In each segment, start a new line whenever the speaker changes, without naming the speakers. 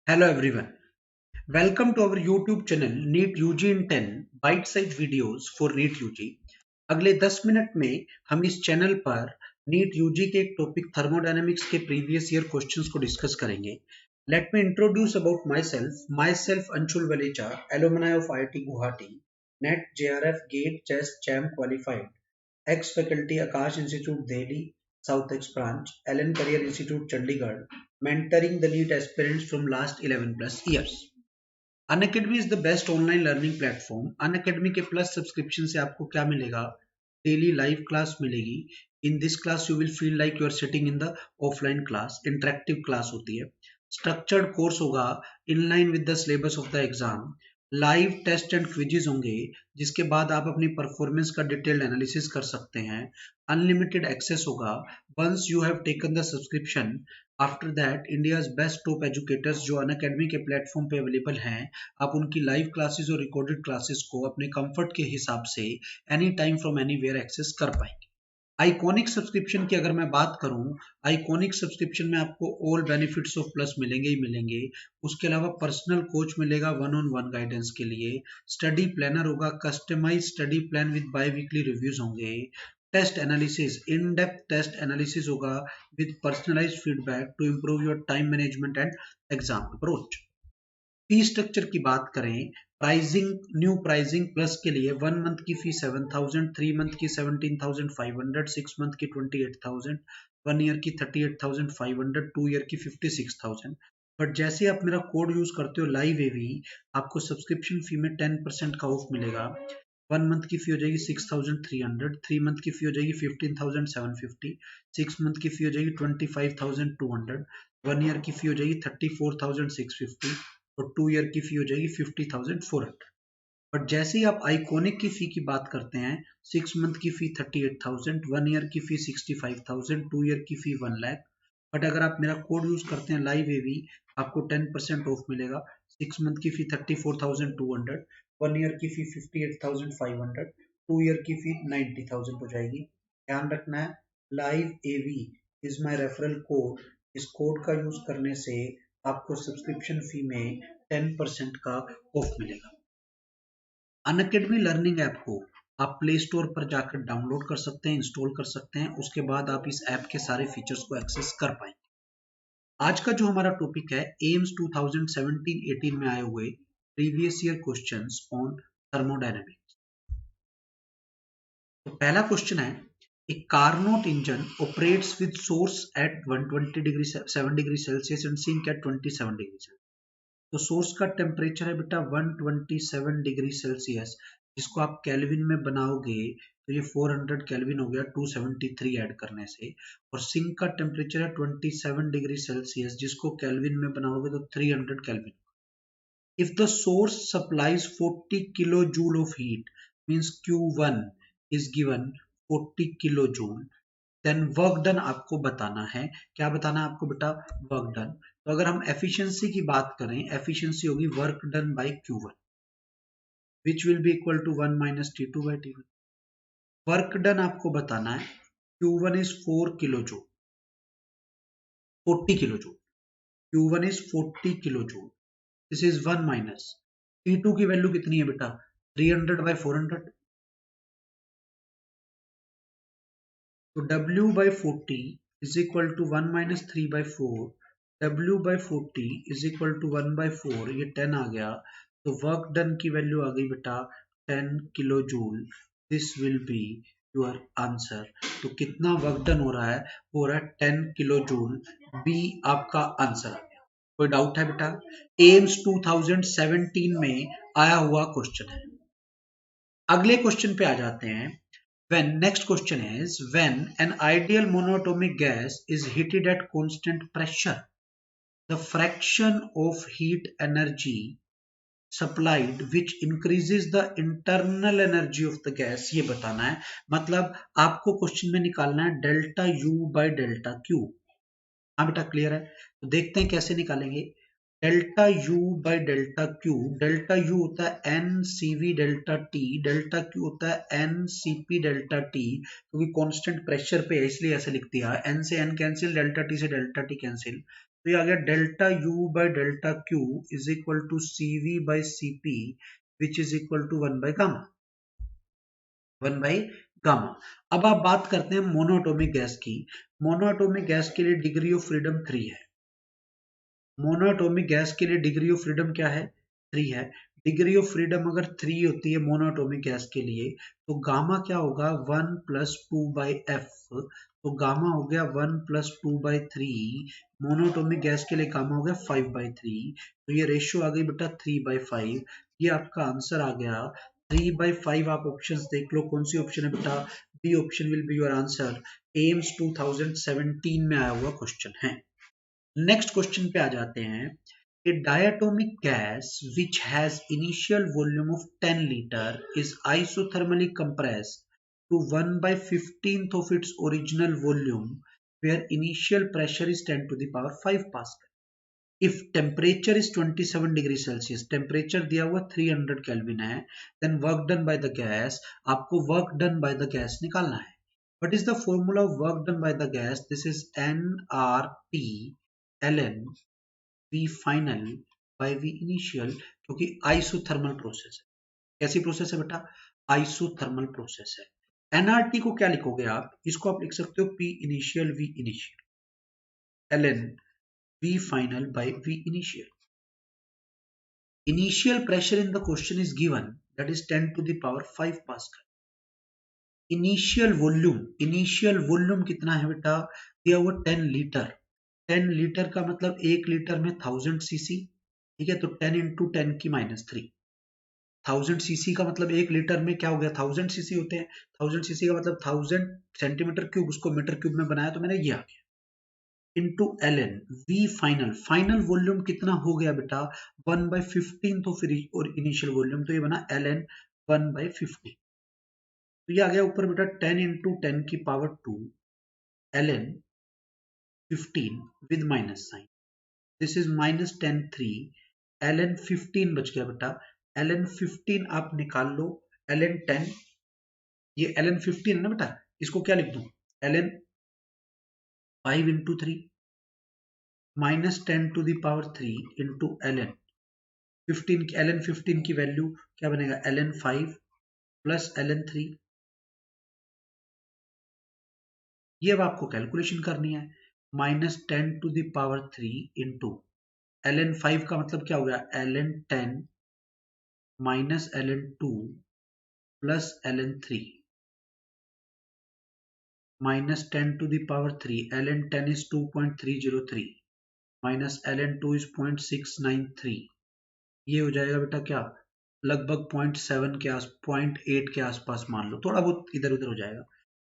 Hello everyone. Welcome to our YouTube channel NEET UG in 10 bite size videos for NEET UG। अगले 10 minute में हम इस channel पर NEET UG के एक टॉपिक थर्मोडायनेमिक्स के प्रीवियस ईयर क्वेश्चंस को डिस्कस करेंगे। Let me introduce about myself Anshul Valecha, alumni of IIT Guwahati, NET JRF GATE चेस chem qualified, ex faculty Akash Institute Delhi, South X branch, Allen Career Institute Chandigarh, mentoring the NEET aspirants from last 11 plus years. Unacademy is the best online learning platform. Unacademy के plus subscription से आपको क्या मिलेगा? Daily live class मिलेगी। In this class you will feel like you are sitting in the offline class. Interactive class होती है। Structured course होगा in line with the syllabus of the exam. Live test and quizzes होंगे जिसके बाद आप अपनी performance का detailed analysis कर सकते हैं। अनलिमिटेड एक्सेस होगा once you have taken the subscription. After that India's best top educators जो अनअकैडमी के प्लेटफॉर्म पे अवेलेबल हैं, आप उनकी लाइव क्लासेस और रिकॉर्डेड क्लासेस को अपने कंफर्ट के हिसाब से any time from anywhere access कर पाएंगे। आइकॉनिक सब्सक्रिप्शन की अगर मैं बात करूं, आइकॉनिक सब्सक्रिप्शन में आपको ऑल बेनिफिट्स ऑफ प्लस मिलेंगे ही मिलेंगे। उसके अलावा पर्सनल कोच मिलेगा वन ऑन वन गाइडेंस के लिए। स्टडी प्लानर होगा, customise study plan with bi weekly reviews होंगे। Test analysis, in depth test analysis होगा with personalised feedback to improve your time management and exam approach. Fee structure की बात करें, new pricing plus के लिए 1 month की फी 7,000, 3 month की 17,500, 6 month की 28,000, 1 ईयर की 38,500, 2 ईयर की 56,000। बट जैसे आप मेरा कोड यूज करते हो लाइव एवी, आपको सब्सक्रिप्शन फी में 10% का ऑफ मिलेगा। 1 मंथ की फी हो जाएगी 6,300, 3 मंथ की फी हो जाएगी 15,750, 6 मंथ की फी हो जाएगी 25,200, 1 ईयर की फी हो जाएगी 34,650 और 2 ईयर की फी हो जाएगी 50,400। बट जैसे ही आप आइकॉनिक की फी की बात करते हैं, 6 मंथ की फी 38,000, 1 ईयर की फी 65,000, 2 ईयर की फी 1 लाख। बट अगर आप मेरा कोड यूज करते हैं लाइव एवी, आपको 10% ऑफ मिलेगा। 6 मंथ की फी 34,200, 1 ईयर की फी 58,500, 2 ईयर की फी 90,000 हो जाएगी। ध्यान रखना है, live AV is my referral code. इस कोड का यूज करने से आपको सब्सक्रिप्शन फी में 10% का ऑफ मिलेगा। अनअकैडमी लर्निंग ऐप को आप प्ले स्टोर पर जाकर डाउनलोड कर सकते हैं, इंस्टॉल कर सकते हैं। उसके बाद आप इस ऐप के सारे फीचर्स को एक्सेस कर पाएंगे। आज का जो हमारा टॉपिक है, एम्स 2017-18 में आए हुए previous year questions on thermodynamics. तो पहला क्वेश्चन है, a Carnot engine operates with source at 120 degree 7 degree Celsius and sink at 27 degree Celsius. तो सोर्स का टेम्परेचर है बेटा 127 डिग्री सेल्सियस, जिसको आप केल्विन में बनाओगे तो ये 400 केल्विन हो गया 273 ऐड करने से। और सिंक का टेम्परेचर है 27 डिग्री सेल्सियस, जिसको केल्विन में बनाओगे तो 300 kelvin. If the source supplies 40 kilojoule of heat, means Q1 is given 40 kilojoule, then work done आपको बताना है। क्या बताना है आपको बेटा? Work done. तो अगर हम एफिशिएंसी की बात करें, एफिशिएंसी होगी work done by Q1, which will be equal to 1 minus T2 by T1। Work done आपको बताना है, Q1 is 4 kilo joule, 40 kilo joule. Q1 is 40 kilo joule, this is 1 minus T2 की value कितनी है बेटा? 300 bye 400। तो W by 40 is equal to 1 minus 3 by 4. W by 40 is equal to 1 by 4, ये 10 आ गया। तो वर्क डन की value आ गई बेटा 10 kilo joule. This will be your answer. तो कितना वर्क डन हो रहा है? हो रहा है 10 किलो जूल। बी आपका आंसर आ गया। कोई डाउट है बेटा? एम्स 2017 में आया हुआ क्वेश्चन है। अगले क्वेश्चन पे आ जाते हैं। Next question is, when an ideal monatomic gas is heated at constant pressure, the fraction of heat energy supplied which increases the internal energy of the gas, ये बताना है। मतलब आपको क्वेश्चन में निकालना है delta U by delta Q। हाँ बेटा, क्लियर है? तो देखते हैं कैसे निकालेंगे। Delta U by delta Q, delta U होता है NCV delta T, delta Q होता है NCP डेल्टा T। क्योंकि कांस्टेंट प्रेशर पे है इसलिए ऐसे लिख दिया। N से N कैंसिल, डेल्टा T से डेल्टा T कैंसिल। तो ये आ गया delta u by delta q is equal to c v by c p which is equal to 1/गामा, 1/गामा। अब आप बात करते हैं मोनोएटॉमिक गैस की। मोनोएटॉमिक गैस के लिए डिग्री ऑफ फ्रीडम 3 है। मोनोएटॉमिक गैस के लिए डिग्री ऑफ फ्रीडम क्या है? 3 है। डिग्री ऑफ फ्रीडम अगर 3 होती है मोनोएटॉमिक गैस के लिए, तो गामा क्या होगा? 1 प्लस 2/f। तो गामा हो गया 1 प्लस 2/3। मोनोएटॉमिक गैस के लिए गामा हो गया 5/3। तो ये रेशियो आ गई बेटा 3/5। ये आपका आंसर आ गया 3/5। आप ऑप्शंस देख लो, कौन सी ऑप्शन है बेटा? B option will be your answer. AIIMS 2017 में आया हुआ क्वेश्चन है। नेक्स्ट क्वेश्चन पे आ जाते हैं। A diatomic gas which has initial volume of 10 liter is isothermally compressed to 1/15th of its original volume where initial pressure is 10 to the power 5 Pascal. If temperature is 27 degree Celsius, temperature दिया हुआ 300 Kelvin है, then work done by the gas, आपको work done by the gas निकालना है। What is the formula of work done by the gas? This is nRT ln V final by V initial, क्योंकि isothermal process है। कैसी process है बेटा? Isothermal process है। NRT को क्या लिखोगे आप? इसको आप लिख सकते हो P initial V initial ln V final by V initial. Initial pressure in the question is given, that is 10 to the power 5 Pascal. Initial volume कितना है बेटा? दिया हुआ 10 लीटर। 10 लीटर का मतलब 1 लीटर में 1000 सीसी, ठीक है? तो 10 इंटू 10 की -3। 1000 सीसी का मतलब 1 लीटर में क्या हो गया? 1000 सीसी होते हैं। 1000 सीसी का मतलब 1000 सेंटीमीटर क्यूब, उसको मीटर क्यूब में बनाया तो मैंने ये आ गया into L N V final. Final volume कितना हो गया बेटा? 1/15 तो फिर और इनिशियल वॉल्यूम, तो ये बना एल एन 1/15। तो ये आ गया ऊपर बेटा 10 इंटू 10 की power 2 ln 15 with minus sign. This is -10 3 ln 15 बच गया बेटा। ln 15 आप निकाल लो, ln 10, ये ln 15 है ना बेटा, इसको क्या लिख दूं? ln 5 into 3 -10 to the power 3 into ln 15। ln 15 की वैल्यू क्या बनेगा? ln 5 plus ln 3। ये अब आपको कैलकुलेशन करनी है। -10 to the power 3 into ln 5 का मतलब क्या हो गया? ln 10 minus ln 2 plus ln 3 -10 to the power 3। ln 10 is 2.303 minus ln 2 is 0.693। ये हो जाएगा बेटा क्या? लगभग 0.7 के 0.8 के आसपास मान लो, थोड़ा बहुत इधर उधर हो जाएगा।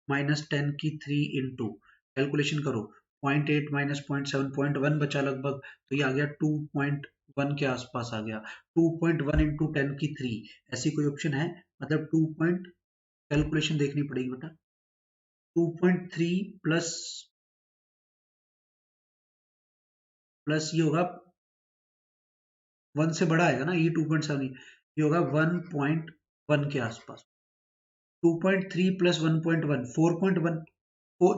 -10 की 3 इंटू कैलकुलेशन करो, 0.8 माइनस 0.7 0.1 बचा लगभग, तो ये आ गया 2.1 के आसपास आ गया। 2.1 इंटू 10 की 3, ऐसी कोई ऑप्शन है? मतलब 2 पॉइंट, कैलकुलेशन देखनी पड़ेगी बेटा। 2.3 प्लस ये होगा 1 से बड़ा आएगा ना, ये 2.7, ये होगा 1.1 के आसपास। 2.3 प्लस 1.1 4.1,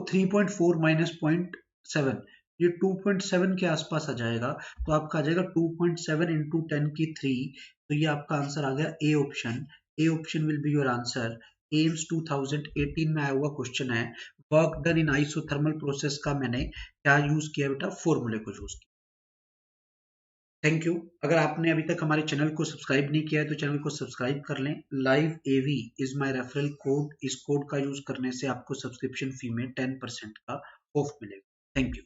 3.4 माइनस 0.7, ये 2.7 के आसपास आ जाएगा। तो आपका आ जाएगा 2.7 इंटू 10 की 3। तो ये आपका आंसर आ गया A option. A option will be your answer. AIIMS 2018 में आया हुआ क्वेश्चन है। Work done in isothermal process का मैंने क्या यूज किया बेटा? फॉर्मूले को यूज किया। Thank you. अगर आपने अभी तक हमारे चैनल को सब्सक्राइब नहीं किया है तो चैनल को सब्सक्राइब कर लें। Live AV is my referral code, इस कोड का यूज करने से आपको सब्सक्रिप्शन फी में 10% का ऑफ मिलेगा। Thank you.